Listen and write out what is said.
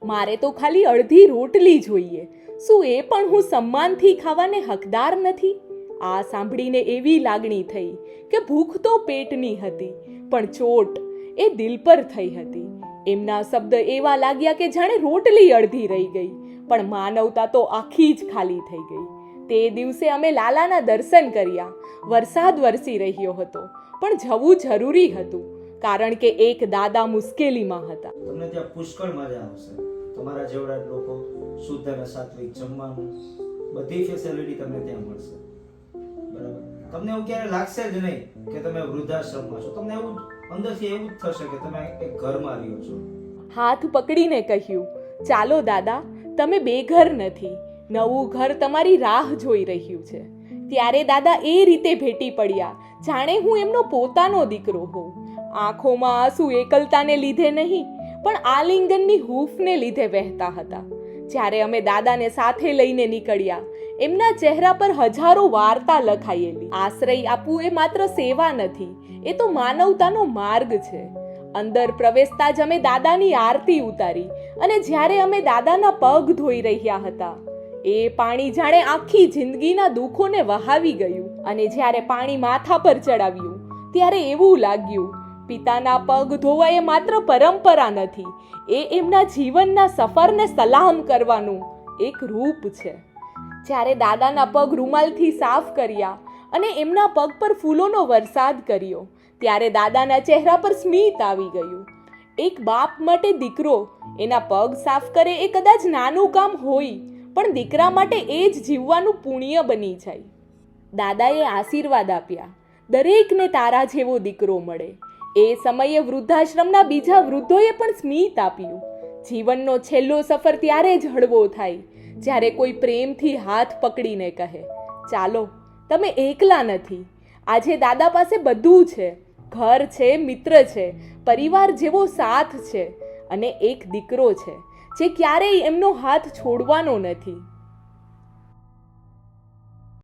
મારે તો ખાલી અડધી રોટલી જોઈએ, શું એ પણ હું સન્માનથી ખાવાને હકદાર નથી? આ સાંભળીને એવી લાગણી થઈ કે ભૂખ તો પેટની હતી, પણ ચોટ એ દિલ પર થઈ હતી. એમના શબ્દ એવા લાગ્યા કે જાણે રોટલી અડધી રહી ગઈ, પણ માનવતા તો આખી જ ખાલી થઈ ગઈ. તે દિવસે અમે લાલાના દર્શન કર્યા. વરસાદ વરસી રહ્યો હતો, પણ જવું જરૂરી હતું, કારણ કે એક દાદા મુશ્કેલીમાં હતા. તમને ત્યાં પુષ્કળ મજા આવશે. તમારા જેવડા લોકો, શુદ્ધ અને સાત્વિક જમવાનું, બધી ફેસિલિટી તમને ત્યાં મળશે. બરાબર? તમને એવું ક્યારે લાગશે જ નહીં કે તમે વૃદ્ધાશ્રમમાં છો. તમને એવું અંદરથી એવું જ થશે કે તમે એક ઘરમાં રહ્યો છો. હાથ પકડીને કહ્યું, ચાલો દાદા, તમે બેઘર નથી, નવું ઘર તમારી રાહ જોઈ રહ્યું છે. ત્યારે દાદા એ રીતે ભેટી પડ્યા જાણે હું એમનો પોતાનો દીકરો હોઉં. આંખોમાં આંસુ એકલતાને લીધે નહીં, પણ આલિંગનની હૂંફને લીધે વહેતા હતા. જ્યારે અમે દાદાને સાથે લઈને નીકળ્યા, એમના ચહેરા પર હજારો વાર્તા લખાયેલી. આશ્રય આપવું એ માત્ર સેવા નથી, એ તો માનવતાનો માર્ગ છે. અંદર પ્રવેશતા જ અમે દાદાની આરતી ઉતારી, અને જ્યારે અમે દાદાના પગ ધોઈ રહ્યા હતા, એ પાણી જાણે આખી જિંદગીના દુઃખોને વહાવી ગયું. અને જ્યારે પાણી માથા પર ચડાવ્યું, ત્યારે એવું લાગ્યું પિતાના પગ ધોવા એ માત્ર પરંપરા નથી, એ એમના જીવનના સફરને સલામ કરવાનું એક રૂપ છે. જ્યારે દાદાના પગ રૂમાલથી સાફ કર્યા અને એમના પગ પર ફૂલોનો વરસાદ કર્યો, ત્યારે દાદાના ચહેરા પર સ્મિત આવી ગયું. એક બાપ માટે દીકરો એના પગ સાફ કરે એ કદાચ નાનું કામ હોય, પણ દીકરા માટે એ જ જીવવાનું પુણ્ય બની જાય. દાદાએ આશીર્વાદ આપ્યા, દરેકને તારા જેવો દીકરો મળે. એ સમયે વૃદ્ધાશ્રમના બીજા વૃદ્ધોએ પણ સ્મિત આપ્યું. જીવનનો છેલ્લો સફર ત્યારે જ હળવો થાય જ્યારે કોઈ પ્રેમથી હાથ પકડીને કહે, ચાલો, તમે એકલા નથી. આજે દાદા પાસે બધું છે, ઘર છે, મિત્ર છે, પરિવાર જેવો સાથ છે, અને એક દીકરો છે જે ક્યારેય એમનો હાથ છોડવાનો નથી.